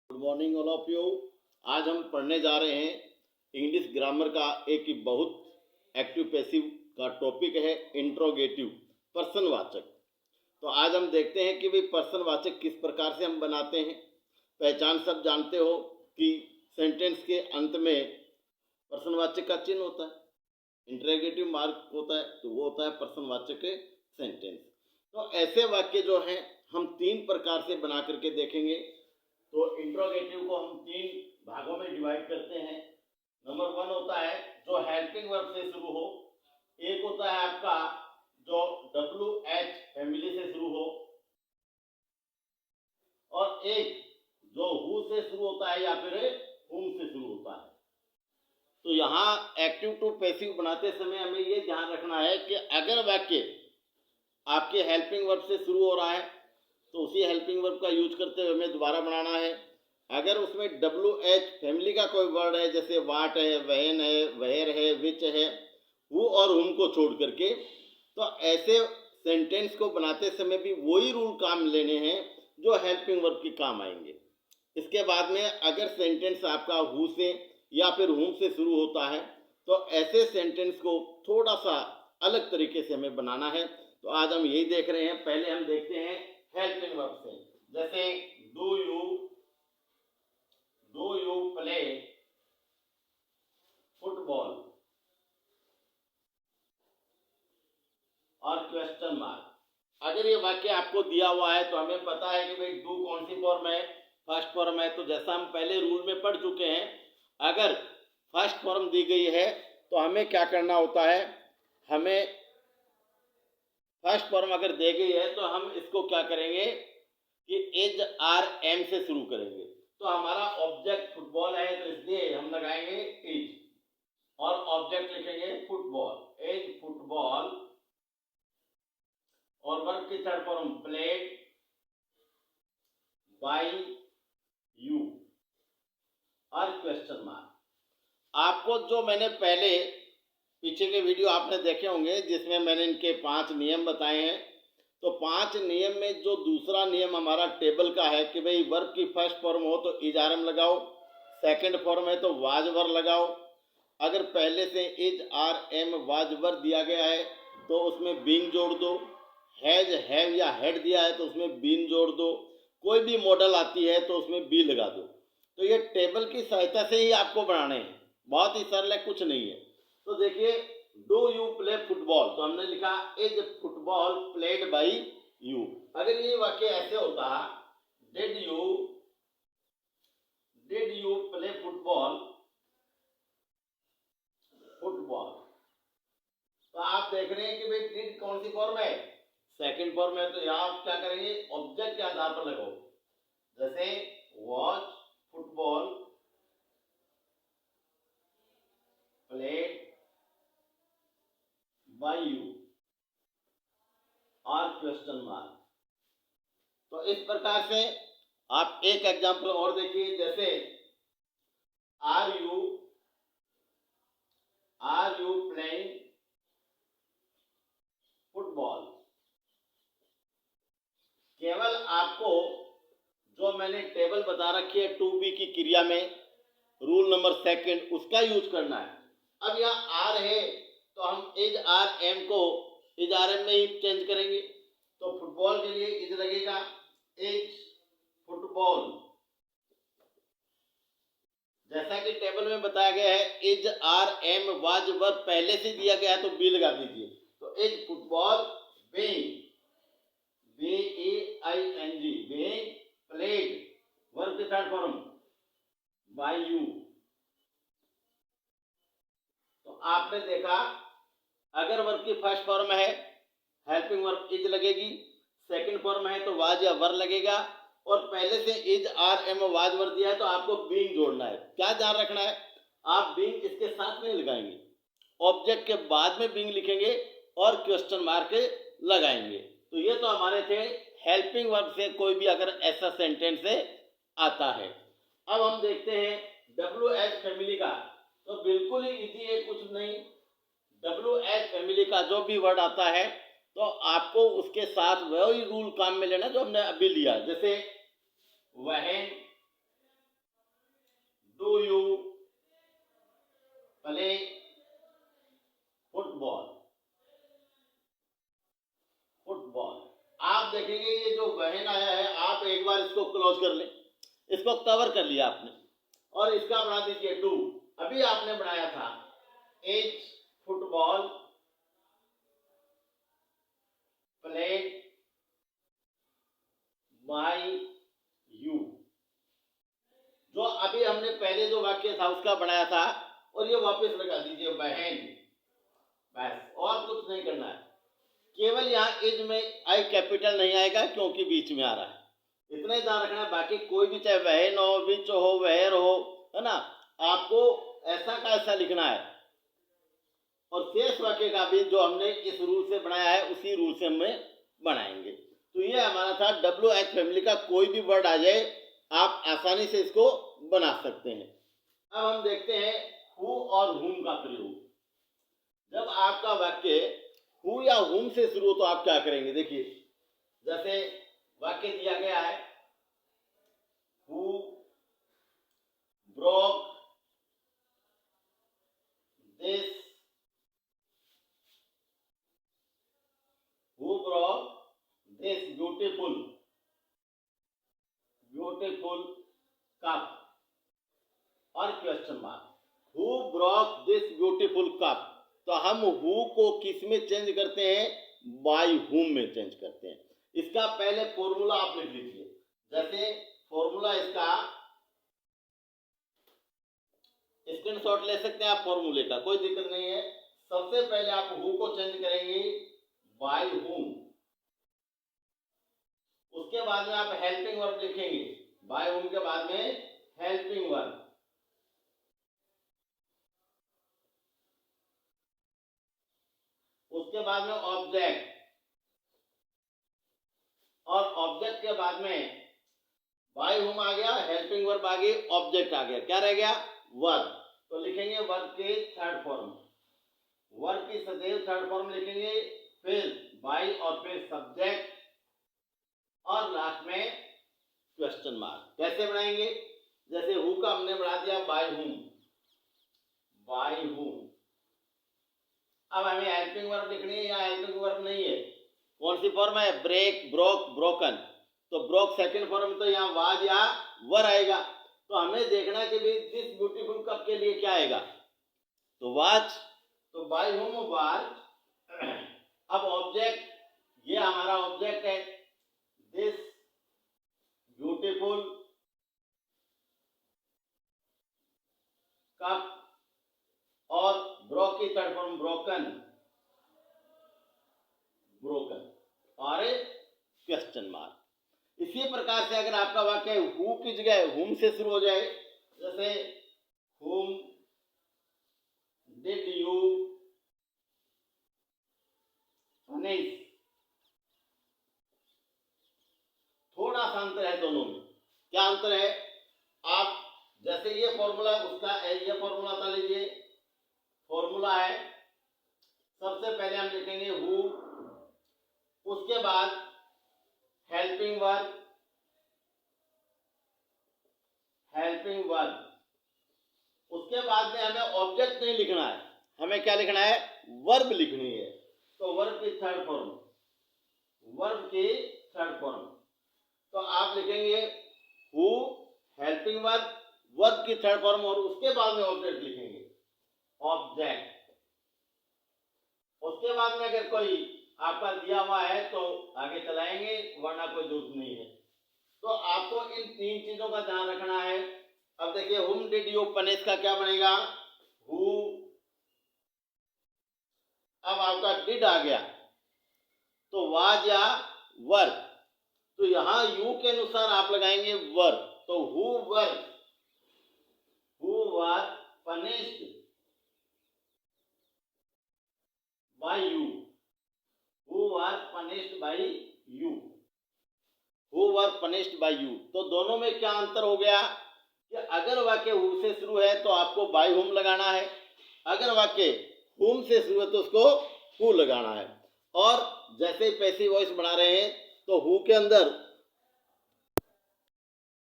Good morning all of you. आज हम पढ़ने जा रहे हैं इंग्लिश ग्रामर का एक बहुत एक्टिव पैसिव का टॉपिक है इंट्रोगेटिव, प्रश्नवाचक। तो आज हम देखते हैं कि भाई प्रश्नवाचक किस प्रकार से हम बनाते हैं। पहचान सब जानते हो कि सेंटेंस के अंत में प्रश्नवाचक का चिन्ह होता है, इंट्रोगेटिव मार्क होता है, तो वो होता है प्रश्नवाचक सेंटेंस। तो ऐसे वाक्य जो हैं हम तीन प्रकार से बना करके देखेंगे। तो इंट्रोगेटिव को हम तीन भागों में डिवाइड करते हैं। नंबर वन होता है जो हेल्पिंग वर्ब से शुरू हो, एक होता है आपका जो WH फैमिली से शुरू हो, और एक जो हु से शुरू होता है या फिर हुम से शुरू होता है। तो यहाँ एक्टिव टू पैसिव बनाते समय हमें ये ध्यान रखना है कि अगर वाक्य आपके हेल्पिंग वर्ब से शुरू हो रहा है तो उसी हेल्पिंग वर्ब का यूज करते हुए हमें दोबारा बनाना है। अगर उसमें WH फैमिली का कोई वर्ड है, जैसे वाट है, वहन है, वहेर है, विच है, वो और हुम को छोड़ करके, तो ऐसे सेंटेंस को बनाते समय भी वही रूल काम लेने हैं जो हेल्पिंग वर्ब के काम आएंगे। इसके बाद में अगर सेंटेंस आपका हु से या फिर हुम से शुरू होता है तो ऐसे सेंटेंस को थोड़ा सा अलग तरीके से हमें बनाना है। तो आज हम यही देख रहे हैं। पहले हम देखते हैं हेल्पिंग वर्ब से, जैसे डू यू प्ले फुटबॉल और क्वेश्चन मार्क। अगर ये वाक्य आपको दिया हुआ है तो हमें पता है कि भाई डू कौन सी फॉर्म है, फर्स्ट फॉर्म है। तो जैसा हम पहले रूल में पढ़ चुके हैं, अगर फर्स्ट फॉर्म दी गई है तो हमें क्या करना होता है, हमें फर्स्ट फॉर्म अगर दी गई है तो हम इसको क्या करेंगे कि एज आर एम से शुरू करेंगे। तो हमारा ऑब्जेक्ट फुटबॉल है तो इसलिए हम लगाएंगे एज और ऑब्जेक्ट लिखेंगे फुटबॉल, एज फुटबॉल, और वर्ब की third form played by you और क्वेश्चन मार्क। आपको जो मैंने पहले पीछे के वीडियो आपने देखे होंगे जिसमें मैंने इनके 5 नियम बताए हैं। तो 5 नियम में जो दूसरा नियम हमारा टेबल का है कि भाई वर्ब की फर्स्ट फॉर्म हो तो इज आर एम लगाओ, सेकंड फॉर्म है तो वाज वर लगाओ। अगर पहले से is are am was were दिया गया है तो उसमें बीइंग जोड़ दो, हैज हैव या हेड दिया है तो उसमें बीन जोड़ दो, कोई भी मॉडल आती है तो उसमें बी लगा दो। तो ये टेबल की सहायता से ही आपको बनाने हैं, बहुत ही सरल है, कुछ नहीं है। तो देखिए डू यू प्ले फुटबॉल, तो हमने लिखा is football played by you. अगर ये वाक्य ऐसे होता डिड यू प्ले फुटबॉल, तो आप देख रहे हैं कि भाई डिड कौन सी फॉर्म है, सेकंड फॉर्म है। तो यहाँ आप क्या करेंगे, ऑब्जेक्ट के आधार पर लगाओ, जैसे watch football played by you और क्वेश्चन मार्क। तो इस प्रकार से आप एक एग्जांपल और देखिए, जैसे आर यू प्लेइंग फुटबॉल। केवल आपको जो मैंने टेबल बता रखी है टू बी की क्रिया में, रूल नंबर सेकंड, उसका यूज करना है। अब यहाँ आर है तो हम इज आर एम को इज आर एम में ही चेंज करेंगे। तो फुटबॉल के लिए इज लगेगा, इज फुटबॉल। जैसा कि टेबल में बताया गया है is are am was verb पहले से दिया गया है तो बी लगा दीजिए। तो is football being, BEING, being played, verb की थर्ड फॉर्म बाय यू। तो आपने देखा अगर वर्ब की फर्स्ट फॉर्म है हेल्पिंग वर्ब इज लगेगी, सेकंड फॉर्म है तो वाज या वर लगेगा, और पहले से is are am was were दिया है तो आपको बीइंग जोड़ना है। क्या ध्यान रखना है, आप बीइंग इसके साथ नहीं लगाएंगे, ऑब्जेक्ट के बाद में बीइंग लिखेंगे और क्वेश्चन मार्क लगाएंगे। तो ये तो हमारे थे हेल्पिंग वर्ब से कोई भी अगर ऐसा सेंटेंस से आता है। अब हम देखते हैं WH फैमिली का। तो बिल्कुल ही इजी है, कुछ नहीं। WH फैमिली का जो भी वर्ड आता है तो आपको उसके साथ वही रूल काम में लेना जो हमने अभी लिया, जैसे वहन, क्लोज कर ले, इसको कवर कर लिया आपने, और इसका बना दीजिए डू। अभी आपने बनाया था as football played by you, जो अभी हमने पहले जो वाक्य था उसका बनाया था, और ये वापस लगा दीजिए बहन, बस और कुछ नहीं करना है। केवल यहाँ एज में आई कैपिटल नहीं आएगा क्योंकि बीच में आ रहा है, इतना ही ध्यान रखना है। बाकी कोई भी चाहे वहन हो, विच हो, वहर हो, है ना, आपको ऐसा का ऐसा लिखना है। और शेष वाक्य का भी जो हमने इस रूल से बनाया है उसी रूल से हमें बनाएंगे। तो ये हमारा था WH फैमिली का कोई भी वर्ड आ जाए आप आसानी से इसको बना सकते हैं। अब हम देखते हैं हु और हुम का प्रयोग। जब आपका वाक्य हु या हुम से शुरू हो तो आप क्या करेंगे, देखिए जैसे वाक्य दिया गया है, who broke this, who broke this beautiful cup, और question mark. Who broke this beautiful cup, तो हम हु को किस में चेंज करते हैं, बाय हुम में चेंज करते हैं। इसका पहले फॉर्मूला आप लिख लीजिए, जैसे फॉर्मूला इसका स्क्रीनशॉट ले सकते हैं आप फॉर्मूले का, कोई दिक्कत नहीं है। सबसे पहले आप हु को चेंज करेंगे बाय हुम, उसके बाद में आप हेल्पिंग वर्ब लिखेंगे, बाय हुम के बाद में हेल्पिंग वर्ब, उसके बाद में ऑब्जेक्ट, और ऑब्जेक्ट के बाद में बाय हुम आ गया, हेल्पिंग वर्ब आ गई, ऑब्जेक्ट आ गया, क्या रह गया, वर्ब। तो लिखेंगे वर्ब के थर्ड फॉर्म, वर्ब की सदैव थर्ड फॉर्म लिखेंगे, फिर बाय और फिर सब्जेक्ट, और लास्ट में क्वेश्चन मार्क। कैसे बनाएंगे, जैसे हु का हमने बना दिया बाय हुम, बाय हुम। अब हमें हेल्पिंग वर्ब लिखनी है, या हेल्पिंग वर्ब नहीं है, कौन सी फॉर्म है, ब्रेक, ब्रोक, ब्रोकन। तो ब्रोक सेकंड फॉर्म, तो यहाँ वाज या वर आएगा। तो हमें देखना है कि भाई दिस ब्यूटीफुल कप के लिए क्या आएगा, तो वाज, तो बाय हुम वाज। अब ऑब्जेक्ट, ये हमारा ऑब्जेक्ट है, दिस ब्यूटीफुल कप, और ब्रोक की थर्ड फॉर्म ब्रोकन, ब्रोकन, और क्वेश्चन मार्क। इसी प्रकार से अगर आपका वाक्य हु की जगह हुम से शुरू हो जाए, जैसे हुम डिड यू पनिश, थोड़ा सा अंतर है दोनों में। क्या अंतर है, आप जैसे ये फॉर्मूला उसका, ये फॉर्मूला था, लीजिए फॉर्मूला है, सबसे पहले हम लिखेंगे हु, उसके बाद हेल्पिंग वर्ब, हेल्पिंग वर्ब, उसके बाद में हमें ऑब्जेक्ट नहीं लिखना है, हमें क्या लिखना है, वर्ब लिखनी है। तो वर्ब की थर्ड फॉर्म, वर्ब की थर्ड फॉर्म, तो आप लिखेंगे हु हेल्पिंग वर्ब, वर्ब की थर्ड फॉर्म, और उसके बाद में ऑब्जेक्ट लिखेंगे, ऑब्जेक्ट। उसके बाद में अगर कोई आपका दिया हुआ है तो आगे चलाएंगे, वरना कोई जरूरत नहीं है। तो आपको इन तीन चीजों का ध्यान रखना है। अब देखिए हुम डिड यू पनिश का क्या बनेगा, हु, अब आपका डिड आ गया तो वाज या वर, तो यहां यू के अनुसार आप लगाएंगे वर, तो who were, who were punished bye you, who were punished bye you, who were punished bye you. तो दोनों में क्या अंतर हो गया कि अगर वाक्य हु से शुरू है तो आपको बाय हुम लगाना है, अगर वाक्य हुम से शुरू है तो उसको हु लगाना है। और जैसे पैसिव वॉइस बना रहे हैं तो हु के अंदर